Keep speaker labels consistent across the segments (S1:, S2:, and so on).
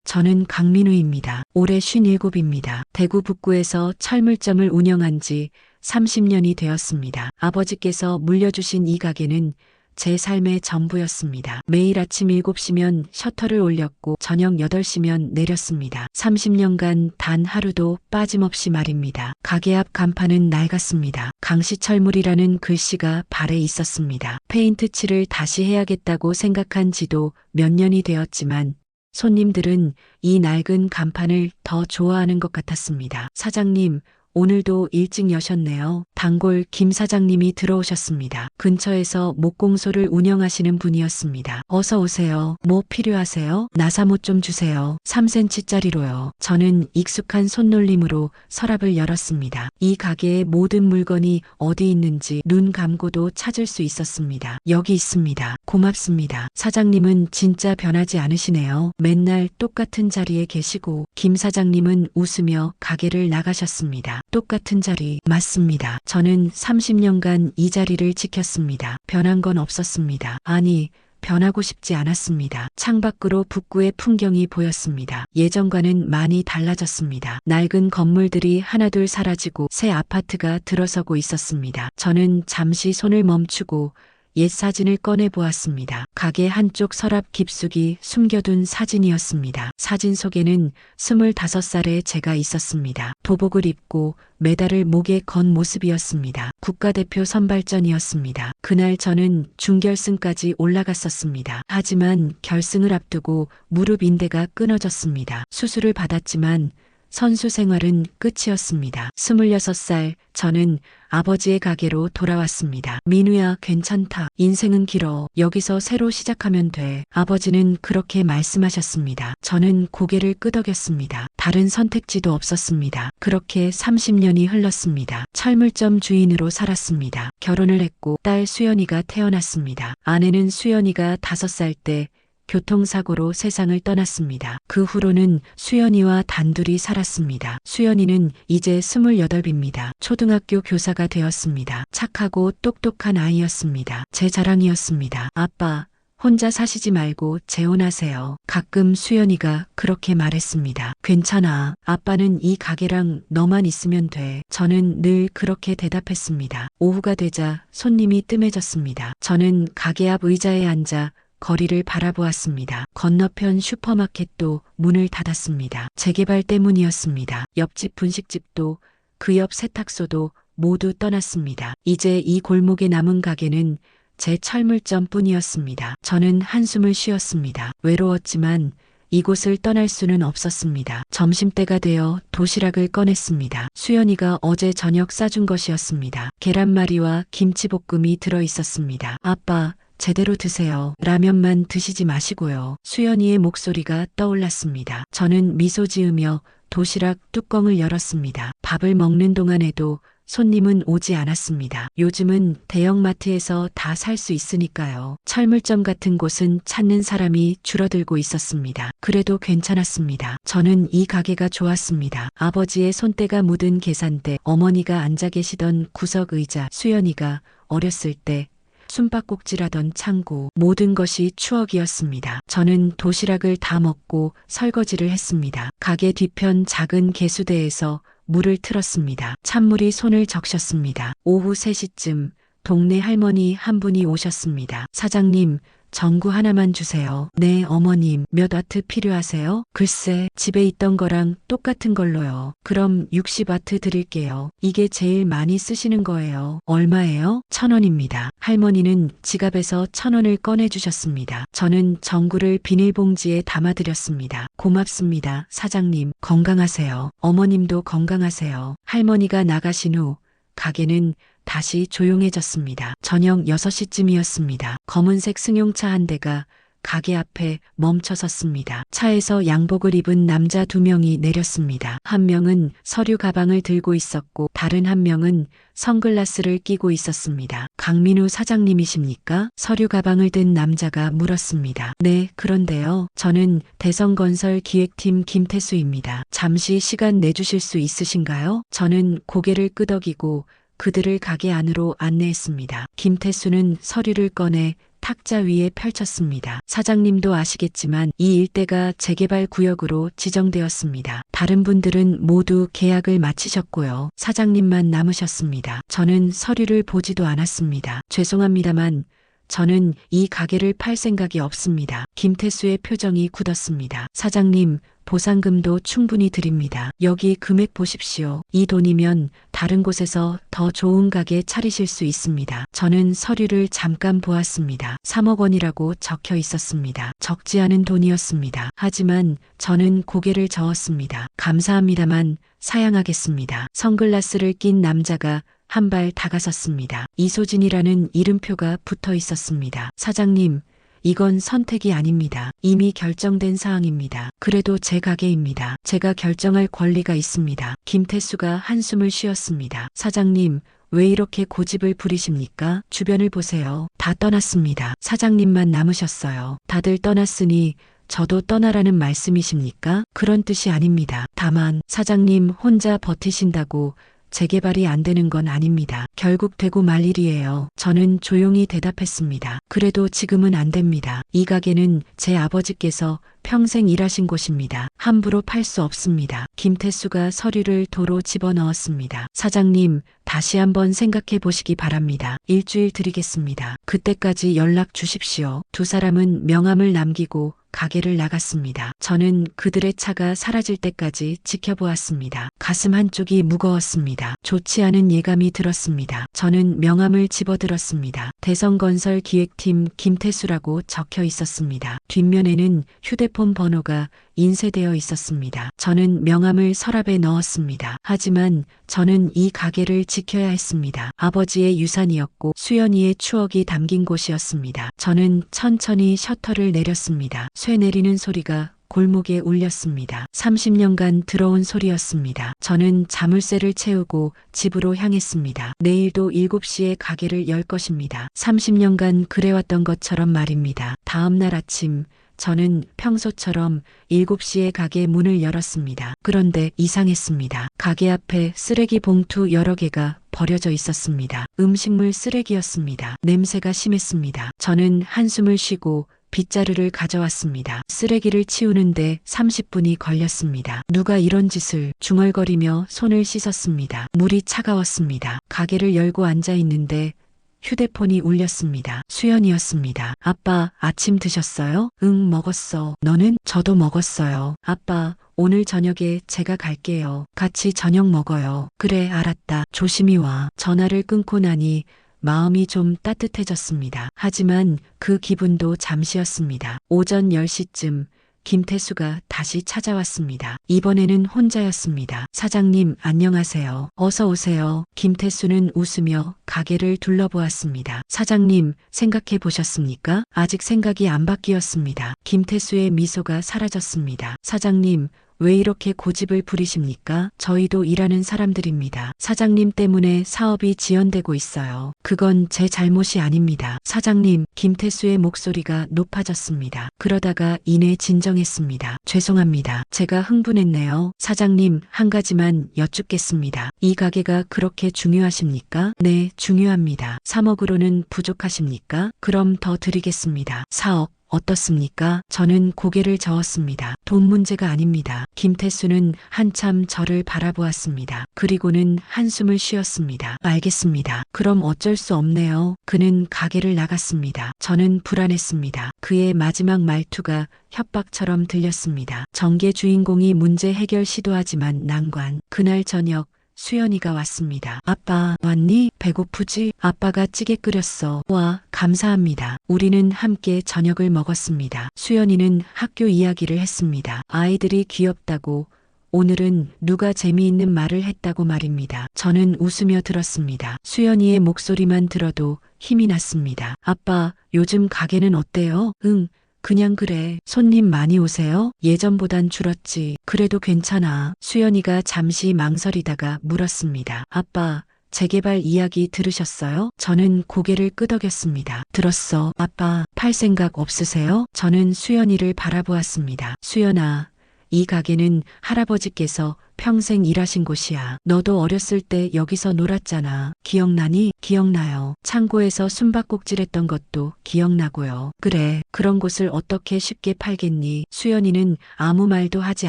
S1: 저는 강민우입니다. 올해 57입니다. 대구 북구에서 철물점을 운영한 지 30년이 되었습니다. 아버지께서 물려주신 이 가게는 제 삶의 전부였습니다. 매일 아침 7시면 셔터를 올렸고 저녁 8시면 내렸습니다. 30년간 단 하루도 빠짐없이 말입니다. 가게 앞 간판은 낡았습니다. 강시철물이라는 글씨가 발에 있었습니다. 페인트 칠을 다시 해야겠다고 생각한 지도 몇 년이 되었지만 손님들은 이 낡은 간판을 더 좋아하는 것 같았습니다. 사장님, 오늘도 일찍 여셨네요. 단골 김 사장님이 들어오셨습니다. 근처에서 목공소를 운영하시는 분이었습니다. 어서 오세요. 뭐 필요하세요? 나사못 좀 주세요. 3cm짜리로요. 저는 익숙한 손놀림으로 서랍을 열었습니다. 이 가게의 모든 물건이 어디 있는지 눈 감고도 찾을 수 있었습니다. 여기 있습니다. 고맙습니다. 사장님은 진짜 변하지 않으시네요. 맨날 똑같은 자리에 계시고 김 사장님은 웃으며 가게를 나가셨습니다. 똑같은 자리 맞습니다. 저는 30년간 이 자리를 지켰습니다. 변한 건 없었습니다. 아니, 변하고 싶지 않았습니다. 창밖으로 북구의 풍경이 보였습니다. 예전과는 많이 달라졌습니다. 낡은 건물들이 하나둘 사라지고 새 아파트가 들어서고 있었습니다. 저는 잠시 손을 멈추고 옛 사진을 꺼내 보았습니다. 가게 한쪽 서랍 깊숙이 숨겨둔 사진이었습니다. 사진 속에는 25살의 제가 있었습니다. 도복을 입고 메달을 목에 건 모습이었습니다. 국가대표 선발전이었습니다. 그날 저는 준결승까지 올라갔었습니다. 하지만 결승을 앞두고 무릎 인대가 끊어졌습니다. 수술을 받았지만 선수 생활은 끝이었습니다. 26살 저는 아버지의 가게로 돌아왔습니다. 민우야, 괜찮다. 인생은 길어. 여기서 새로 시작하면 돼. 아버지는 그렇게 말씀하셨습니다. 저는 고개를 끄덕였습니다. 다른 선택지도 없었습니다. 그렇게 30년이 흘렀습니다. 철물점 주인으로 살았습니다. 결혼을 했고 딸 수연이가 태어났습니다. 아내는 수연이가 5살 때 교통사고로 세상을 떠났습니다. 그 후로는 수연이와 단둘이 살았습니다. 수연이는 이제 28입니다. 초등학교 교사가 되었습니다. 착하고 똑똑한 아이였습니다. 제 자랑이었습니다. 아빠, 혼자 사시지 말고 재혼하세요. 가끔 수연이가 그렇게 말했습니다. 괜찮아. 아빠는 이 가게랑 너만 있으면 돼. 저는 늘 그렇게 대답했습니다. 오후가 되자 손님이 뜸해졌습니다. 저는 가게 앞 의자에 앉아 거리를 바라보았습니다. 건너편 슈퍼마켓도 문을 닫았습니다. 재개발 때문이었습니다. 옆집 분식집도 그 옆 세탁소도 모두 떠났습니다. 이제 이 골목에 남은 가게는 제 철물점 뿐이었습니다. 저는 한숨을 쉬었습니다. 외로웠지만 이곳을 떠날 수는 없었습니다. 점심때가 되어 도시락을 꺼냈습니다. 수연이가 어제 저녁 싸준 것이었습니다. 계란말이와 김치볶음이 들어 있었습니다. 아빠, 제대로 드세요. 라면만 드시지 마시고요. 수연이의 목소리가 떠올랐습니다. 저는 미소 지으며 도시락 뚜껑을 열었습니다. 밥을 먹는 동안에도 손님은 오지 않았습니다. 요즘은 대형마트에서 다 살 수 있으니까요. 철물점 같은 곳은 찾는 사람이 줄어들고 있었습니다. 그래도 괜찮았습니다. 저는 이 가게가 좋았습니다. 아버지의 손때가 묻은 계산대, 어머니가 앉아 계시던 구석 의자, 수연이가 어렸을 때 숨바꼭질하던 창고, 모든 것이 추억이었습니다. 저는 도시락을 다 먹고 설거지를 했습니다. 가게 뒤편 작은 개수대에서 물을 틀었습니다. 찬물이 손을 적셨습니다. 오후 3시쯤 동네 할머니 한 분이 오셨습니다. 사장님, 전구 하나만 주세요. 네, 어머님. 몇 와트 필요하세요? 글쎄, 집에 있던 거랑 똑같은 걸로요. 그럼 60와트 드릴게요. 이게 제일 많이 쓰시는 거예요. 얼마예요? 1,000원입니다. 할머니는 지갑에서 1,000원을 꺼내주셨습니다. 저는 전구를 비닐봉지에 담아드렸습니다. 고맙습니다, 사장님. 건강하세요. 어머님도 건강하세요. 할머니가 나가신 후 가게는 다시 조용해졌습니다. 저녁 6시쯤이었습니다. 검은색 승용차 한 대가 가게 앞에 멈춰섰습니다. 차에서 양복을 입은 남자 2명이 내렸습니다. 한 명은 서류 가방을 들고 있었고 다른 한 명은 선글라스를 끼고 있었습니다. 강민우 사장님이십니까? 서류 가방을 든 남자가 물었습니다. 네, 그런데요. 저는 대성건설 기획팀 김태수입니다. 잠시 시간 내주실 수 있으신가요? 저는 고개를 끄덕이고 그들을 가게 안으로 안내했습니다. 김태수는 서류를 꺼내 탁자 위에 펼쳤습니다. 사장님도 아시겠지만 이 일대가 재개발 구역으로 지정되었습니다. 다른 분들은 모두 계약을 마치셨고요. 사장님만 남으셨습니다. 저는 서류를 보지도 않았습니다. 죄송합니다만 저는 이 가게를 팔 생각이 없습니다. 김태수의 표정이 굳었습니다. 사장님, 보상금도 충분히 드립니다. 여기 금액 보십시오. 이 돈이면 다른 곳에서 더 좋은 가게 차리실 수 있습니다. 저는 서류를 잠깐 보았습니다. 3억 원이라고 적혀 있었습니다. 적지 않은 돈이었습니다. 하지만 저는 고개를 저었습니다. 감사합니다만 사양하겠습니다. 선글라스를 낀 남자가 한 발 다가섰습니다. 이소진이라는 이름표가 붙어 있었습니다. 사장님, 이건 선택이 아닙니다. 이미 결정된 사항입니다. 그래도 제 가게입니다. 제가 결정할 권리가 있습니다. 김태수가 한숨을 쉬었습니다. 사장님, 왜 이렇게 고집을 부리십니까? 주변을 보세요. 다 떠났습니다. 사장님만 남으셨어요. 다들 떠났으니 저도 떠나라는 말씀이십니까? 그런 뜻이 아닙니다. 다만 사장님 혼자 버티신다고 재개발이 안 되는 건 아닙니다. 결국 되고 말 일이에요. 저는 조용히 대답했습니다. 그래도 지금은 안 됩니다. 이 가게는 제 아버지께서 평생 일하신 곳입니다. 함부로 팔 수 없습니다. 김태수가 서류를 도로 집어넣었습니다. 사장님, 다시 한번 생각해 보시기 바랍니다. 일주일 드리겠습니다. 그때까지 연락 주십시오. 두 사람은 명함을 남기고 가게를 나갔습니다. 저는 그들의 차가 사라질 때까지 지켜보았습니다. 가슴 한쪽이 무거웠습니다. 좋지 않은 예감이 들었습니다. 저는 명함을 집어들었습니다. 대성건설 기획팀 김태수라고 적혀 있었습니다. 뒷면에는 휴대폰 번호가 인쇄되어 있었습니다. 저는 명함을 서랍에 넣었습니다. 하지만 저는 이 가게를 지켜야 했습니다. 아버지의 유산이었고 수연이의 추억이 담긴 곳이었습니다. 저는 천천히 셔터를 내렸습니다. 쇠 내리는 소리가 골목에 울렸습니다. 30년간 들어온 소리였습니다. 저는 자물쇠를 채우고 집으로 향했습니다. 내일도 7시에 가게를 열 것입니다. 30년간 그래왔던 것처럼 말입니다. 다음 날 아침 저는 평소처럼 7시에 가게 문을 열었습니다. 그런데 이상했습니다. 가게 앞에 쓰레기 봉투 여러 개가 버려져 있었습니다. 음식물 쓰레기였습니다. 냄새가 심했습니다. 저는 한숨을 쉬고 빗자루를 가져왔습니다. 쓰레기를 치우는데 30분이 걸렸습니다. 누가 이런 짓을? 중얼거리며 손을 씻었습니다. 물이 차가웠습니다. 가게를 열고 앉아 있는데 휴대폰이 울렸습니다. 수연이었습니다. 아빠, 아침 드셨어요? 응, 먹었어. 너는? 저도 먹었어요. 아빠, 오늘 저녁에 제가 갈게요. 같이 저녁 먹어요. 그래, 알았다. 조심히 와. 전화를 끊고 나니 마음이 좀 따뜻해졌습니다. 하지만 그 기분도 잠시였습니다. 오전 10시쯤 김태수가 다시 찾아왔습니다. 이번에는 혼자였습니다. 사장님, 안녕하세요. 어서 오세요. 김태수는 웃으며 가게를 둘러보았습니다. 사장님, 생각해 보셨습니까? 아직 생각이 안 바뀌었습니다. 김태수의 미소가 사라졌습니다. 사장님, 왜 이렇게 고집을 부리십니까? 저희도 일하는 사람들입니다. 사장님 때문에 사업이 지연되고 있어요. 그건 제 잘못이 아닙니다. 사장님, 김태수의 목소리가 높아졌습니다. 그러다가 이내 진정했습니다. 죄송합니다. 제가 흥분했네요. 사장님, 한 가지만 여쭙겠습니다. 이 가게가 그렇게 중요하십니까? 네, 중요합니다. 3억으로는 부족하십니까? 그럼 더 드리겠습니다. 4억. 어떻습니까? 저는 고개를 저었습니다. 돈 문제가 아닙니다. 김태수는 한참 저를 바라보았습니다. 그리고는 한숨을 쉬었습니다. 알겠습니다. 그럼 어쩔 수 없네요. 그는 가게를 나갔습니다. 저는 불안했습니다. 그의 마지막 말투가 협박처럼 들렸습니다. 전개 주인공이 문제 해결 시도하지만 난관. 그날 저녁 수연이가 왔습니다. 아빠, 왔니? 배고프지? 아빠가 찌개 끓였어. 와, 감사합니다. 우리는 함께 저녁을 먹었습니다. 수연이는 학교 이야기를 했습니다. 아이들이 귀엽다고, 오늘은 누가 재미있는 말을 했다고 말입니다. 저는 웃으며 들었습니다. 수연이의 목소리만 들어도 힘이 났습니다. 아빠, 요즘 가게는 어때요? 응. 그냥 그래. 손님 많이 오세요? 예전보단 줄었지. 그래도 괜찮아. 수연이가 잠시 망설이다가 물었습니다. 아빠, 재개발 이야기 들으셨어요? 저는 고개를 끄덕였습니다. 들었어. 아빠, 팔 생각 없으세요? 저는 수연이를 바라보았습니다. 수연아, 이 가게는 할아버지께서 평생 일하신 곳이야. 너도 어렸을 때 여기서 놀았잖아. 기억나니? 기억나요. 창고에서 숨바꼭질했던 것도 기억나고요. 그래, 그런 곳을 어떻게 쉽게 팔겠니? 수연이는 아무 말도 하지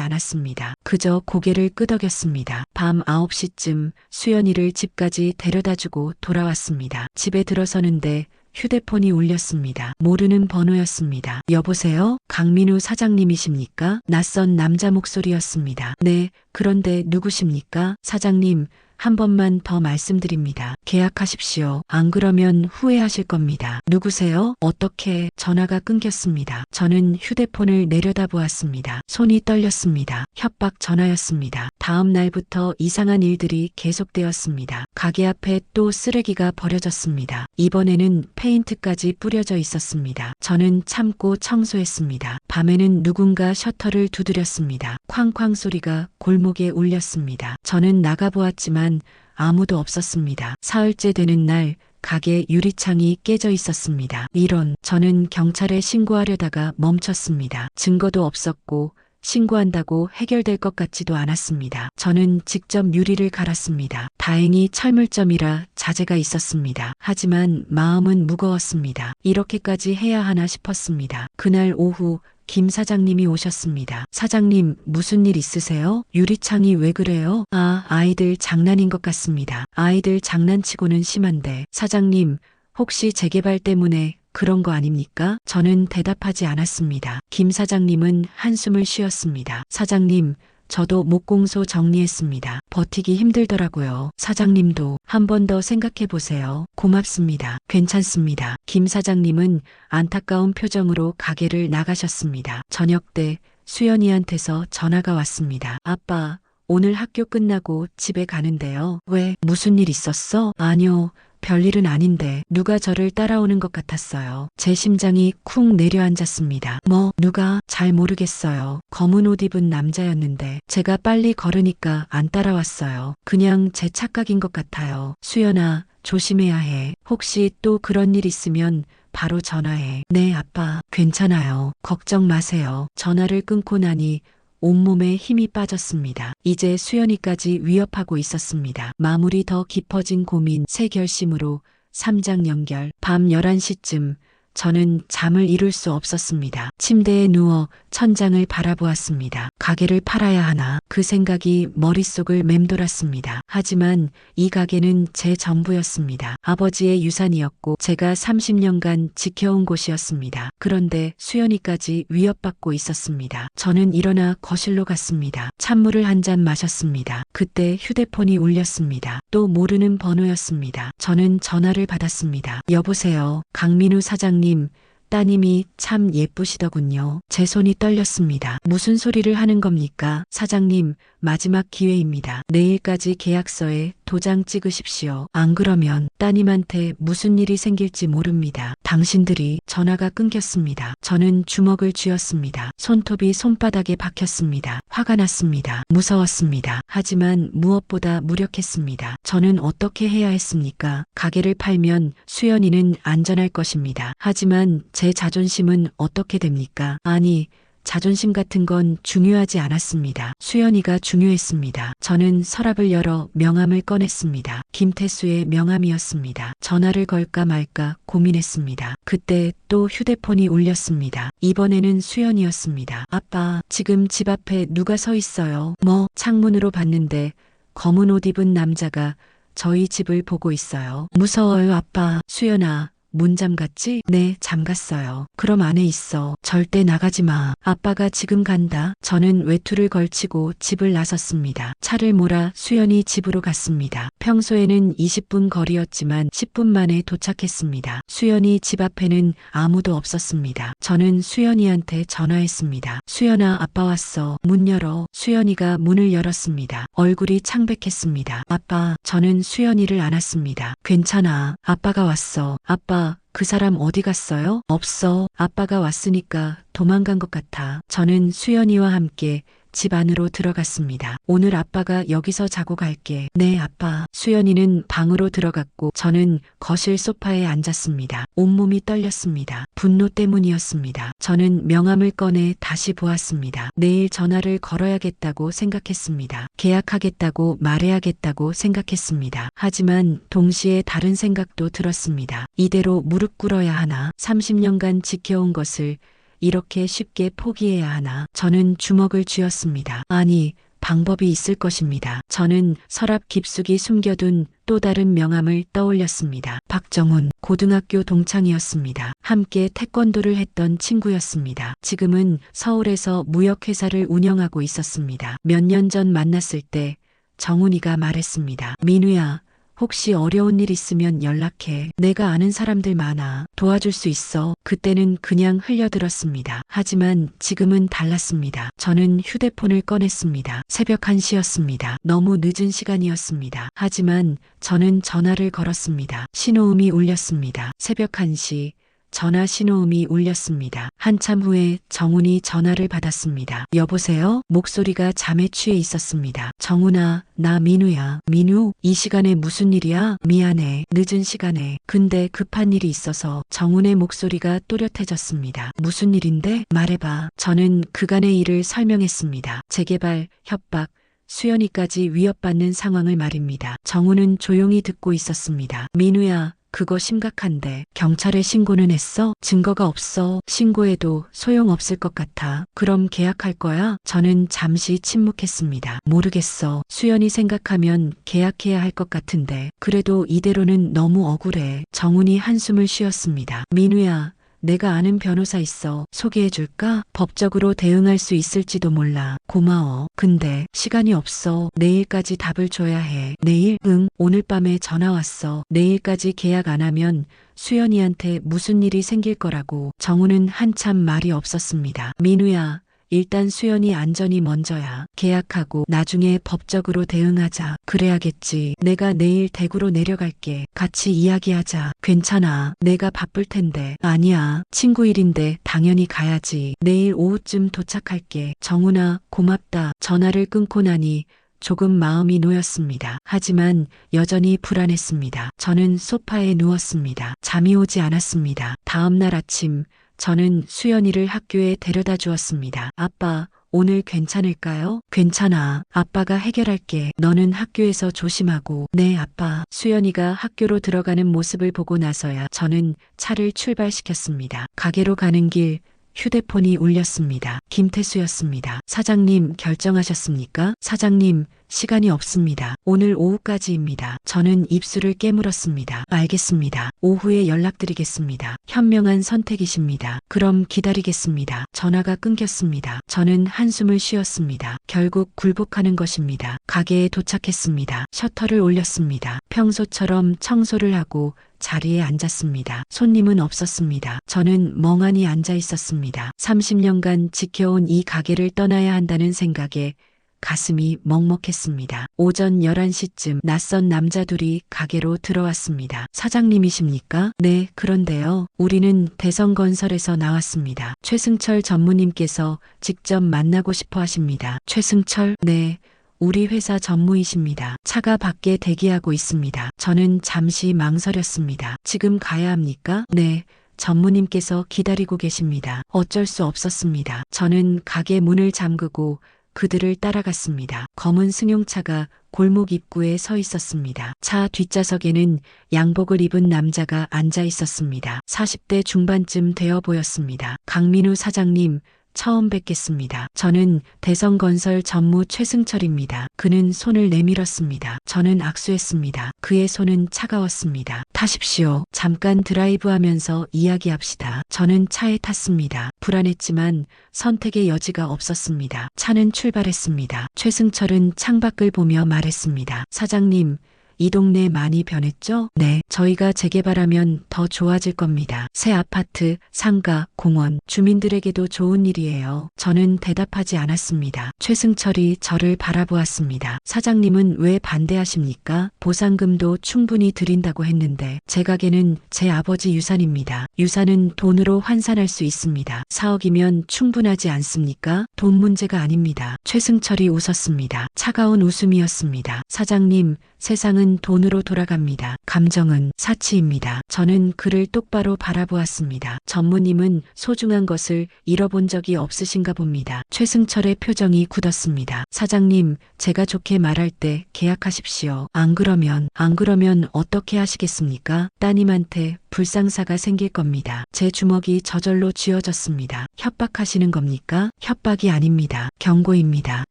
S1: 않았습니다. 그저 고개를 끄덕였습니다. 밤 9시쯤 수연이를 집까지 데려다주고 돌아왔습니다. 집에 들어서는데 휴대폰이 울렸습니다. 모르는 번호였습니다. 여보세요? 강민우 사장님이십니까? 낯선 남자 목소리였습니다. 네, 그런데 누구십니까? 사장님, 한 번만 더 말씀드립니다. 계약하십시오. 안 그러면 후회하실 겁니다. 누구세요? 어떻게? 전화가 끊겼습니다. 저는 휴대폰을 내려다보았습니다. 손이 떨렸습니다. 협박 전화였습니다. 다음 날부터 이상한 일들이 계속되었습니다. 가게 앞에 또 쓰레기가 버려졌습니다. 이번에는 페인트까지 뿌려져 있었습니다. 저는 참고 청소했습니다. 밤에는 누군가 셔터를 두드렸습니다. 쾅쾅 소리가 골목에 울렸습니다. 저는 나가보았지만 아무도 없었습니다. 사흘째 되는 날 가게 유리창이 깨져 있었습니다. 이런, 저는 경찰에 신고하려다가 멈췄습니다. 증거도 없었고 신고한다고 해결될 것 같지도 않았습니다. 저는 직접 유리를 갈았습니다. 다행히 철물점이라 자재가 있었습니다. 하지만 마음은 무거웠습니다. 이렇게까지 해야 하나 싶었습니다. 그날 오후 김 사장님이 오셨습니다. 사장님, 무슨 일 있으세요? 유리창이 왜 그래요? 아이들 장난인 것 같습니다. 아이들 장난치고는 심한데. 사장님, 혹시 재개발 때문에 그런 거 아닙니까? 저는 대답하지 않았습니다. 김 사장님은 한숨을 쉬었습니다. 사장님, 저도 목공소 정리했습니다. 버티기 힘들더라고요. 사장님도 한 번 더 생각해 보세요. 고맙습니다. 괜찮습니다. 김 사장님은 안타까운 표정으로 가게를 나가셨습니다. 저녁 때 수연이한테서 전화가 왔습니다. 아빠, 오늘 학교 끝나고 집에 가는데요. 왜? 무슨 일 있었어? 아니요. 별일은 아닌데 누가 저를 따라오는 것 같았어요. 제 심장이 쿵 내려앉았습니다. 누가? 잘 모르겠어요. 검은 옷 입은 남자였는데 제가 빨리 걸으니까 안 따라왔어요. 그냥 제 착각인 것 같아요. 수연아, 조심해야 해. 혹시 또 그런 일 있으면 바로 전화해. 네, 아빠. 괜찮아요. 걱정 마세요. 전화를 끊고 나니 온몸에 힘이 빠졌습니다. 이제 수연이까지 위협하고 있었습니다. 마무리 더 깊어진 고민, 새 결심으로 3장 연결. 밤 11시쯤 저는 잠을 이룰 수 없었습니다. 침대에 누워 천장을 바라보았습니다. 가게를 팔아야 하나, 그 생각이 머릿속을 맴돌았습니다. 하지만 이 가게는 제 전부였습니다. 아버지의 유산이었고 제가 30년간 지켜온 곳이었습니다. 그런데 수연이까지 위협받고 있었습니다. 저는 일어나 거실로 갔습니다. 찬물을 한 잔 마셨습니다. 그때 휴대폰이 울렸습니다. 또 모르는 번호였습니다. 저는 전화를 받았습니다. 여보세요, 강민우 사장님. 따님이 참 예쁘시더군요. 제 손이 떨렸습니다. 무슨 소리를 하는 겁니까? 사장님, 마지막 기회입니다. 내일까지 계약서에 도장 찍으십시오. 안 그러면 따님한테 무슨 일이 생길지 모릅니다. 당신들이. 전화가 끊겼습니다. 저는 주먹을 쥐었습니다. 손톱이 손바닥에 박혔습니다. 화가 났습니다. 무서웠습니다. 하지만 무엇보다 무력했습니다. 저는 어떻게 해야 했습니까? 가게를 팔면 수연이는 안전할 것입니다. 하지만 제 자존심은 어떻게 됩니까? 아니, 자존심 같은 건 중요하지 않았습니다. 수연이가 중요했습니다. 저는 서랍을 열어 명함을 꺼냈습니다. 김태수의 명함이었습니다. 전화를 걸까 말까 고민했습니다. 그때 또 휴대폰이 울렸습니다. 이번에는 수연이었습니다. 아빠, 지금 집 앞에 누가 서 있어요? 창문으로 봤는데 검은 옷 입은 남자가 저희 집을 보고 있어요. 무서워요, 아빠. 수연아, 문 잠갔지? 네, 잠갔어요. 그럼 안에 있어. 절대 나가지 마. 아빠가 지금 간다. 저는 외투를 걸치고 집을 나섰습니다. 차를 몰아 수연이 집으로 갔습니다. 평소에는 20분 거리였지만 10분 만에 도착했습니다. 수연이 집 앞에는 아무도 없었습니다. 저는 수연이한테 전화했습니다. 수연아, 아빠 왔어. 문 열어. 수연이가 문을 열었습니다. 얼굴이 창백했습니다. 아빠, 저는 수연이를 안았습니다. 괜찮아. 아빠가 왔어. 아빠, 그 사람 어디 갔어요? 없어. 아빠가 왔으니까 도망간 것 같아. 저는 수연이와 함께 집 안으로 들어갔습니다. 오늘 아빠가 여기서 자고 갈게. 네, 아빠. 수연이는 방으로 들어갔고 저는 거실 소파에 앉았습니다. 온몸이 떨렸습니다. 분노 때문이었습니다. 저는 명함을 꺼내 다시 보았습니다. 내일 전화를 걸어야겠다고 생각했습니다. 계약하겠다고 말해야겠다고 생각했습니다. 하지만 동시에 다른 생각도 들었습니다. 이대로 무릎 꿇어야 하나? 30년간 지켜온 것을 이렇게 쉽게 포기해야 하나? 저는 주먹을 쥐었습니다. 아니, 방법이 있을 것입니다. 저는 서랍 깊숙이 숨겨둔 또 다른 명함을 떠올렸습니다. 박정훈, 고등학교 동창이었습니다. 함께 태권도를 했던 친구였습니다. 지금은 서울에서 무역회사를 운영하고 있었습니다. 몇 년 전 만났을 때 정훈이가 말했습니다. 민우야, 혹시 어려운 일 있으면 연락해. 내가 아는 사람들 많아. 도와줄 수 있어. 그때는 그냥 흘려들었습니다. 하지만 지금은 달랐습니다. 저는 휴대폰을 꺼냈습니다. 새벽 1시였습니다. 너무 늦은 시간이었습니다. 하지만 저는 전화를 걸었습니다. 신호음이 울렸습니다. 새벽 1시. 전화 신호음이 울렸습니다. 한참 후에 정훈이 전화를 받았습니다. 여보세요? 목소리가 잠에 취해 있었습니다. 정훈아, 나 민우야. 민우, 이 시간에 무슨 일이야? 미안해. 늦은 시간에. 근데 급한 일이 있어서. 정훈의 목소리가 또렷해졌습니다. 무슨 일인데? 말해봐. 저는 그간의 일을 설명했습니다. 재개발, 협박, 수연이까지 위협받는 상황을 말입니다. 정훈은 조용히 듣고 있었습니다. 민우야, 그거 심각한데. 경찰에 신고는 했어? 증거가 없어. 신고해도 소용없을 것 같아. 그럼 계약할 거야? 저는 잠시 침묵했습니다. 모르겠어. 수연이 생각하면 계약해야 할 것 같은데. 그래도 이대로는 너무 억울해. 정훈이 한숨을 쉬었습니다. 민우야, 내가 아는 변호사 있어. 소개해줄까? 법적으로 대응할 수 있을지도 몰라. 고마워. 근데 시간이 없어. 내일까지 답을 줘야 해. 내일? 응. 오늘 밤에 전화 왔어. 내일까지 계약 안 하면 수연이한테 무슨 일이 생길 거라고. 정우는 한참 말이 없었습니다. 민우야, 일단 수연이 안전이 먼저야. 계약하고 나중에 법적으로 대응하자. 그래야겠지. 내가 내일 대구로 내려갈게. 같이 이야기하자. 괜찮아. 내가 바쁠 텐데. 아니야. 친구 일인데 당연히 가야지. 내일 오후쯤 도착할게. 정훈아, 고맙다. 전화를 끊고 나니 조금 마음이 놓였습니다. 하지만 여전히 불안했습니다. 저는 소파에 누웠습니다. 잠이 오지 않았습니다. 다음 날 아침 저는 수연이를 학교에 데려다 주었습니다. 아빠, 오늘 괜찮을까요? 괜찮아. 아빠가 해결할게. 너는 학교에서 조심하고. 네, 아빠. 수연이가 학교로 들어가는 모습을 보고 나서야 저는 차를 출발시켰습니다. 가게로 가는 길 휴대폰이 울렸습니다. 김태수였습니다. 사장님, 결정하셨습니까? 사장님, 시간이 없습니다. 오늘 오후까지입니다. 저는 입술을 깨물었습니다. 알겠습니다. 오후에 연락드리겠습니다. 현명한 선택이십니다. 그럼 기다리겠습니다. 전화가 끊겼습니다. 저는 한숨을 쉬었습니다. 결국 굴복하는 것입니다. 가게에 도착했습니다. 셔터를 올렸습니다. 평소처럼 청소를 하고 자리에 앉았습니다. 손님은 없었습니다. 저는 멍하니 앉아 있었습니다. 30년간 지켜온 이 가게를 떠나야 한다는 생각에 가슴이 먹먹했습니다. 오전 11시쯤 낯선 남자 둘이 가게로 들어왔습니다. 사장님이십니까? 네, 그런데요. 우리는 대성건설에서 나왔습니다. 최승철 전무님께서 직접 만나고 싶어 하십니다. 최승철? 네. 우리 회사 전무이십니다. 차가 밖에 대기하고 있습니다. 저는 잠시 망설였습니다. 지금 가야 합니까? 네. 전무님께서 기다리고 계십니다. 어쩔 수 없었습니다. 저는 가게 문을 잠그고 그들을 따라갔습니다. 검은 승용차가 골목 입구에 서 있었습니다. 차 뒷좌석에는 양복을 입은 남자가 앉아 있었습니다. 40대 중반쯤 되어 보였습니다. 강민우 사장님, 처음 뵙겠습니다. 저는 대성건설 전무 최승철입니다. 그는 손을 내밀었습니다. 저는 악수했습니다. 그의 손은 차가웠습니다. 타십시오. 잠깐 드라이브하면서 이야기합시다. 저는 차에 탔습니다. 불안했지만 선택의 여지가 없었습니다. 차는 출발했습니다. 최승철은 창밖을 보며 말했습니다. 사장님, 이 동네 많이 변했죠? 네, 저희가 재개발하면 더 좋아질 겁니다. 새 아파트, 상가, 공원, 주민들에게도 좋은 일이에요. 저는 대답하지 않았습니다. 최승철이 저를 바라보았습니다. 사장님은 왜 반대하십니까? 보상금도 충분히 드린다고 했는데 제 가게는 제 아버지 유산입니다. 유산은 돈으로 환산할 수 있습니다. 4억이면 충분하지 않습니까? 돈 문제가 아닙니다. 최승철이 웃었습니다. 차가운 웃음이었습니다. 사장님, 세상은 돈으로 돌아갑니다. 감정은 사치입니다. 저는 그를 똑바로 바라보았습니다. 전무님은 소중한 것을 잃어본 적이 없으신가 봅니다. 최승철의 표정이 굳었습니다. 사장님, 제가 좋게 말할 때 계약하십시오. 안 그러면 어떻게 하시겠습니까? 따님한테 불상사가 생길 겁니다. 제 주먹이 저절로 쥐어졌습니다. 협박하시는 겁니까? 협박이 아닙니다. 경고입니다.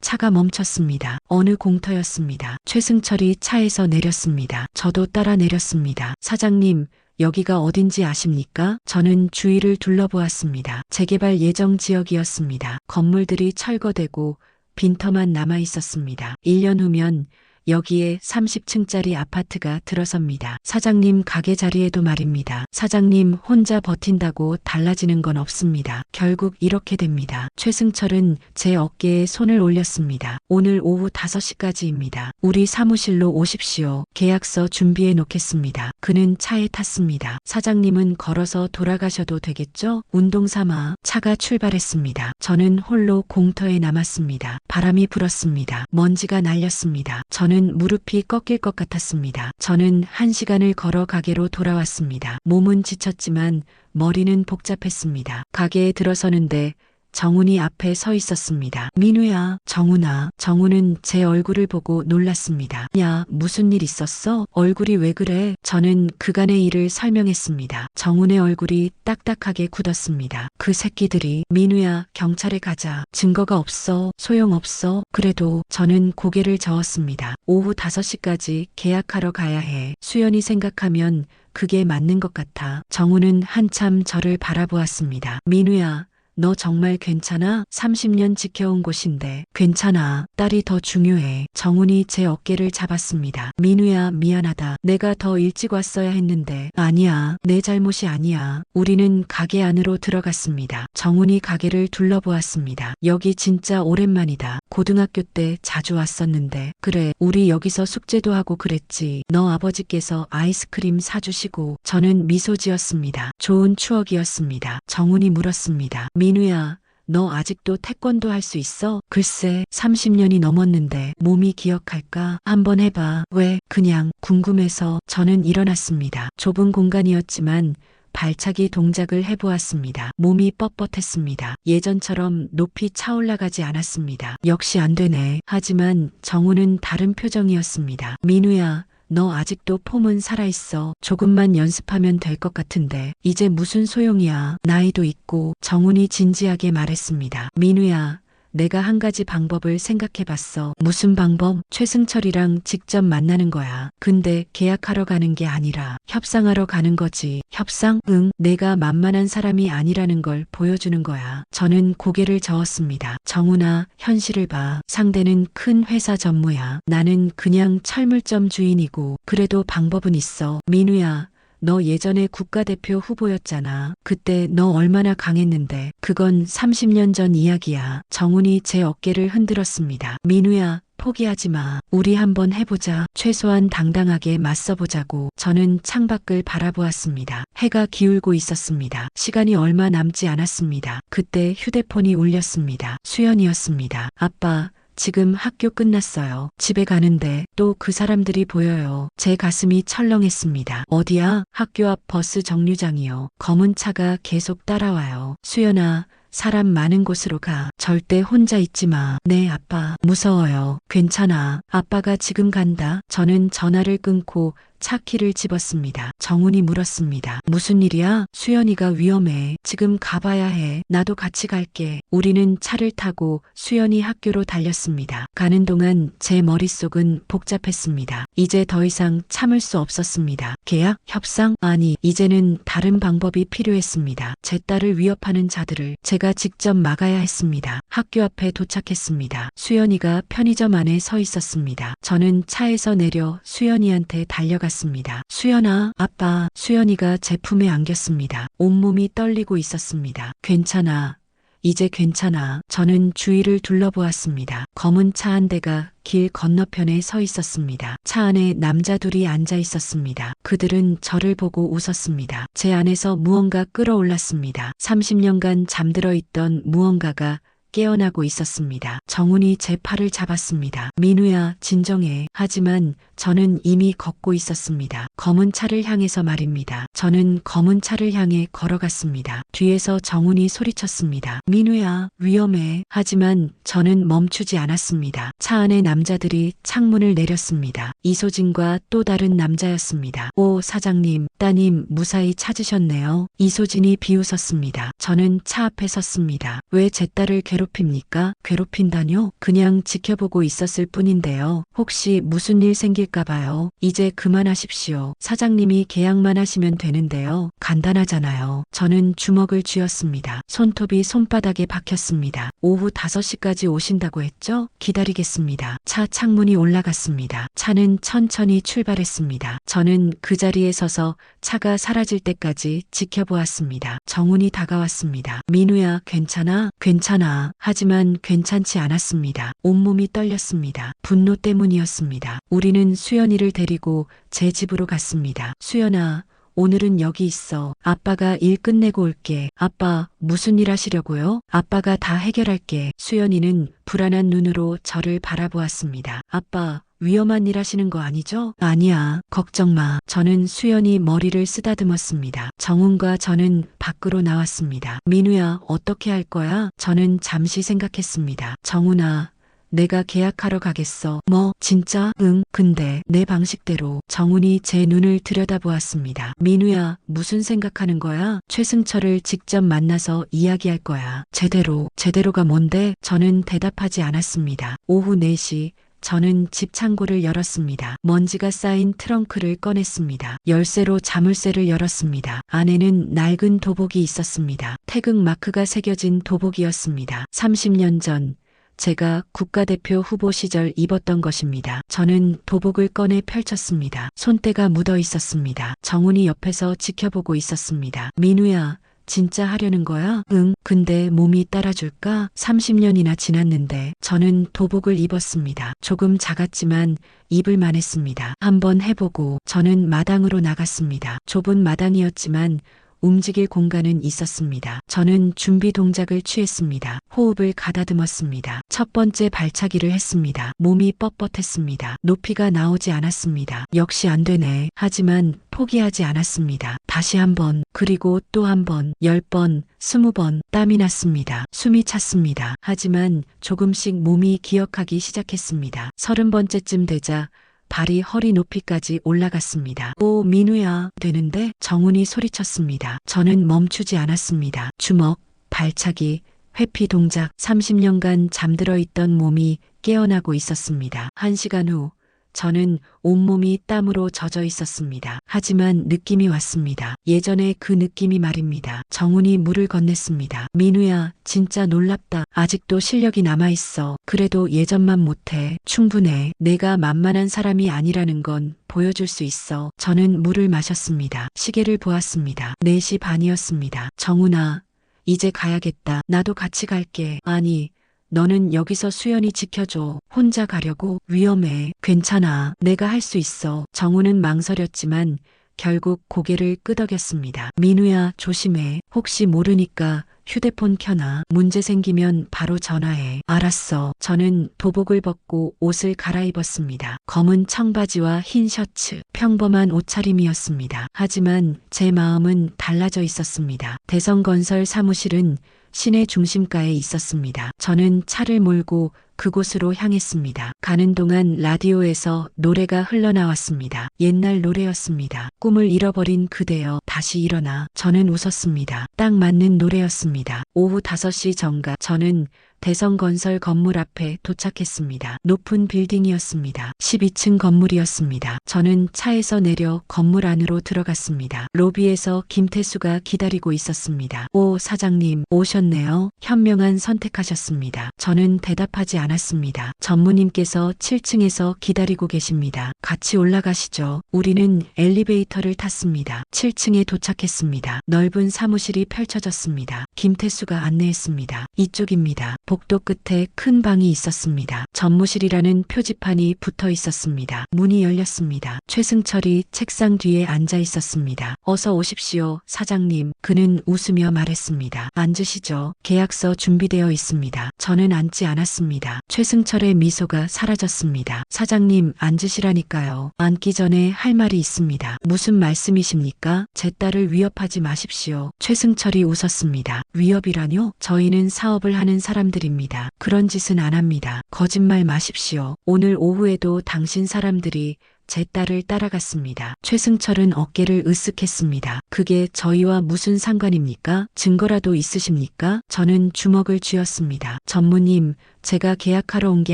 S1: 차가 멈췄습니다. 어느 공터였습니다. 최승철이 차에서 내렸습니다. 저도 따라 내렸습니다. 사장님, 여기가 어딘지 아십니까? 저는 주위를 둘러보았습니다. 재개발 예정 지역이었습니다. 건물들이 철거되고 빈터만 남아 있었습니다. 1년 후면 여기에 30층짜리 아파트가 들어섭니다. 사장님 가게 자리에도 말입니다. 사장님 혼자 버틴다고 달라지는 건 없습니다. 결국 이렇게 됩니다. 최승철은 제 어깨에 손을 올렸습니다. 오늘 오후 5시까지입니다. 우리 사무실로 오십시오. 계약서 준비해 놓겠습니다. 그는 차에 탔습니다. 사장님은 걸어서 돌아가셔도 되겠죠? 운동 삼아 차가 출발했습니다. 저는 홀로 공터에 남았습니다. 바람이 불었습니다. 먼지가 날렸습니다. 저는 무릎이 꺾일 것 같았습니다. 저는 1시간을 걸어 가게로 돌아왔습니다. 몸은 지쳤지만 머리는 복잡했습니다. 가게에 들어서는데 정훈이 앞에 서 있었습니다. 민우야, 정훈아. 정훈은 제 얼굴을 보고 놀랐습니다. 야, 무슨 일 있었어? 얼굴이 왜 그래? 저는 그간의 일을 설명했습니다. 정훈의 얼굴이 딱딱하게 굳었습니다. 그 새끼들이. 민우야, 경찰에 가자. 증거가 없어. 소용없어. 그래도 저는 고개를 저었습니다. 오후 5시까지 계약하러 가야 해. 수연이 생각하면 그게 맞는 것 같아. 정훈은 한참 저를 바라보았습니다. 민우야, 너 정말 괜찮아? 30년 지켜온 곳인데. 괜찮아. 딸이 더 중요해. 정훈이 제 어깨를 잡았습니다. 민우야, 미안하다. 내가 더 일찍 왔어야 했는데. 아니야. 내 잘못이 아니야. 우리는 가게 안으로 들어갔습니다. 정훈이 가게를 둘러보았습니다. 여기 진짜 오랜만이다. 고등학교 때 자주 왔었는데. 그래, 우리 여기서 숙제도 하고 그랬지. 너 아버지께서 아이스크림 사주시고. 저는 미소 지었습니다. 좋은 추억이었습니다. 정훈이 물었습니다. 민우야, 너 아직도 태권도 할 수 있어? 글쎄, 30년이 넘었는데 몸이 기억할까? 한번 해봐. 왜? 그냥 궁금해서. 저는 일어났습니다. 좁은 공간이었지만 발차기 동작을 해보았습니다. 몸이 뻣뻣했습니다. 예전처럼 높이 차올라가지 않았습니다. 역시 안 되네. 하지만 정우는 다른 표정이었습니다. 민우야, 너 아직도 폼은 살아있어. 조금만 연습하면 될 것 같은데. 이제 무슨 소용이야. 나이도 있고. 정훈이 진지하게 말했습니다. 민우야, 내가 한 가지 방법을 생각해봤어. 무슨 방법? 최승철이랑 직접 만나는 거야. 근데 계약하러 가는 게 아니라 협상하러 가는 거지. 협상? 응. 내가 만만한 사람이 아니라는 걸 보여주는 거야. 저는 고개를 저었습니다. 정훈아, 현실을 봐. 상대는 큰 회사 전무야. 나는 그냥 철물점 주인이고. 그래도 방법은 있어. 민우야, 너 예전에 국가대표 후보였잖아. 그때 너 얼마나 강했는데. 그건 30년 전 이야기야. 정훈이 제 어깨를 흔들었습니다. 민우야, 포기하지 마. 우리 한번 해보자. 최소한 당당하게 맞서보자고. 저는 창밖을 바라보았습니다. 해가 기울고 있었습니다. 시간이 얼마 남지 않았습니다. 그때 휴대폰이 울렸습니다. 수연이었습니다. 아빠, 지금 학교 끝났어요. 집에 가는데 또 그 사람들이 보여요. 제 가슴이 철렁했습니다. 어디야? 학교 앞 버스 정류장이요. 검은 차가 계속 따라와요. 수연아, 사람 많은 곳으로 가. 절대 혼자 있지 마. 네, 아빠. 무서워요. 괜찮아. 아빠가 지금 간다. 저는 전화를 끊고 차 키를 집었습니다. 정훈이 물었습니다. 무슨 일이야? 수연이가 위험해. 지금 가봐야 해. 나도 같이 갈게. 우리는 차를 타고 수연이 학교로 달렸습니다. 가는 동안 제 머릿속은 복잡했습니다. 이제 더 이상 참을 수 없었습니다. 계약? 협상? 아니, 이제는 다른 방법이 필요했습니다. 제 딸을 위협하는 자들을 제가 직접 막아야 했습니다. 학교 앞에 도착했습니다. 수연이가 편의점 안에 서 있었습니다. 저는 차에서 내려 수연이한테 달려갔습니다. 수연아, 아빠. 수연이가 제 품에 안겼습니다. 온몸이 떨리고 있었습니다. 괜찮아. 이제 괜찮아. 저는 주위를 둘러보았습니다. 검은 차 한 대가 길 건너편에 서 있었습니다. 차 안에 남자 둘이 앉아 있었습니다. 그들은 저를 보고 웃었습니다. 제 안에서 무언가 끌어올랐습니다. 30년간 잠들어 있던 무언가가 깨어나고 있었습니다. 정훈이 제 팔을 잡았습니다. 민우야, 진정해. 하지만 저는 이미 걷고 있었습니다. 검은 차를 향해서 말입니다. 저는 검은 차를 향해 걸어갔습니다. 뒤에서 정훈이 소리쳤습니다. 민우야, 위험해. 하지만 저는 멈추지 않았습니다. 차 안에 남자들이 창문을 내렸습니다. 이소진과 또 다른 남자였습니다. 오, 사장님, 따님 무사히 찾으셨네요. 이소진이 비웃었습니다. 저는 차 앞에 섰습니다. 왜 제 딸을 괴롭힙니까? 괴롭힌다뇨? 그냥 지켜보고 있었을 뿐인데요. 혹시 무슨 일 생길까 봐요. 이제 그만하십시오. 사장님이 계약만 하시면 되는데요. 간단하잖아요. 저는 주먹을 쥐었습니다. 손톱이 손바닥에 박혔습니다. 오후 5시까지 오신다고 했죠? 기다리겠습니다. 차 창문이 올라갔습니다. 차는 천천히 출발했습니다. 저는 그 자리에 서서 차가 사라질 때까지 지켜보았습니다. 정훈이 다가왔습니다. 민우야, 괜찮아? 괜찮아. 하지만 괜찮지 않았습니다. 온몸이 떨렸습니다. 분노 때문이었습니다. 우리는 수연이를 데리고 제 집으로 갔습니다. 수연아, 오늘은 여기 있어. 아빠가 일 끝내고 올게. 아빠, 무슨 일 하시려고요? 아빠가 다 해결할게. 수연이는 불안한 눈으로 저를 바라보았습니다. 아빠, 위험한 일 하시는 거 아니죠? 아니야. 걱정 마. 저는 수연이 머리를 쓰다듬었습니다. 정훈과 저는 밖으로 나왔습니다. 민우야, 어떻게 할 거야? 저는 잠시 생각했습니다. 정훈아, 내가 계약하러 가겠어. 뭐, 진짜? 응, 근데 내 방식대로. 정훈이 제 눈을 들여다보았습니다. 민우야, 무슨 생각하는 거야? 최승철을 직접 만나서 이야기할 거야. 제대로가 뭔데? 저는 대답하지 않았습니다. 오후 4시, 저는 집 창고를 열었습니다. 먼지가 쌓인 트렁크를 꺼냈습니다. 열쇠로 자물쇠를 열었습니다. 안에는 낡은 도복이 있었습니다. 태극 마크가 새겨진 도복이었습니다. 30년 전 제가 국가대표 후보 시절 입었던 것입니다. 저는 도복을 꺼내 펼쳤습니다. 손때가 묻어 있었습니다. 정훈이 옆에서 지켜보고 있었습니다. 민우야, 진짜 하려는 거야? 응, 근데 몸이 따라줄까? 30년이나 지났는데. 저는 도복을 입었습니다. 조금 작았지만 입을만 했습니다. 한번 해보고. 저는 마당으로 나갔습니다. 좁은 마당이었지만 움직일 공간은 있었습니다. 저는 준비 동작을 취했습니다. 호흡을 가다듬었습니다. 첫 번째 발차기를 했습니다. 몸이 뻣뻣했습니다. 높이가 나오지 않았습니다. 역시 안 되네. 하지만 포기하지 않았습니다. 다시 한 번, 그리고 또 한 번, 10번, 20번, 땀이 났습니다. 숨이 찼습니다. 하지만 조금씩 몸이 기억하기 시작했습니다. 30번째쯤 되자 발이 허리 높이까지 올라갔습니다. 오, 민우야, 되는데? 정훈이 소리쳤습니다. 저는 멈추지 않았습니다. 주먹, 발차기, 회피 동작, 30년간 잠들어 있던 몸이 깨어나고 있었습니다. 1시간 후, 저는 온몸이 땀으로 젖어 있었습니다. 하지만 느낌이 왔습니다. 예전에 그 느낌이 말입니다. 정훈이 물을 건넸습니다. 민우야, 진짜 놀랍다. 아직도 실력이 남아있어. 그래도 예전만 못해. 충분해. 내가 만만한 사람이 아니라는 건 보여줄 수 있어. 저는 물을 마셨습니다. 시계를 보았습니다. 4시 반이었습니다. 정훈아, 이제 가야겠다. 나도 같이 갈게. 아니, 너는 여기서 수연이 지켜줘. 혼자 가려고? 위험해. 괜찮아. 내가 할 수 있어. 정훈은 망설였지만 결국 고개를 끄덕였습니다. 민우야, 조심해. 혹시 모르니까 휴대폰 켜놔. 문제 생기면 바로 전화해. 알았어. 저는 도복을 벗고 옷을 갈아입었습니다. 검은 청바지와 흰 셔츠. 평범한 옷차림이었습니다. 하지만 제 마음은 달라져 있었습니다. 대성건설 사무실은 시내 중심가에 있었습니다. 저는 차를 몰고 그곳으로 향했습니다. 가는 동안 라디오에서 노래가 흘러나왔습니다. 옛날 노래였습니다. 꿈을 잃어버린 그대여 다시 일어나. 저는 웃었습니다. 딱 맞는 노래였습니다. 오후 5시 전가 저는 대성건설 건물 앞에 도착했습니다. 높은 빌딩이었습니다. 12층 건물이었습니다. 저는 차에서 내려 건물 안으로 들어갔습니다. 로비에서 김태수가 기다리고 있었습니다. 오, 사장님, 오셨네요. 현명한 선택하셨습니다. 저는 대답하지 않았습니다. 전무님께서 7층에서 기다리고 계십니다. 같이 올라가시죠. 우리는 엘리베이터를 탔습니다. 7층에 도착했습니다. 넓은 사무실이 펼쳐졌습니다. 김태수가 안내했습니다. 이쪽입니다. 복도 끝에 큰 방이 있었습니다. 전무실이라는 표지판이 붙어 있었습니다. 문이 열렸습니다. 최승철이 책상 뒤에 앉아 있었습니다. 어서 오십시오, 사장님. 그는 웃으며 말했습니다. 앉으시죠. 계약서 준비되어 있습니다. 저는 앉지 않았습니다. 최승철의 미소가 사라졌습니다. 사장님, 앉으시라니까요. 앉기 전에 할 말이 있습니다. 무슨 말씀이십니까? 제 딸을 위협하지 마십시오. 최승철이 웃었습니다. 위협이라뇨? 저희는 사업을 하는 사람들입니다. 그런 짓은 안 합니다. 거짓말 마십시오. 오늘 오후에도 당신 사람들이 제 딸을 따라갔습니다. 최승철은 어깨를 으쓱했습니다. 그게 저희와 무슨 상관입니까? 증거라도 있으십니까? 저는 주먹을 쥐었습니다. 전무님, 제가 계약하러 온 게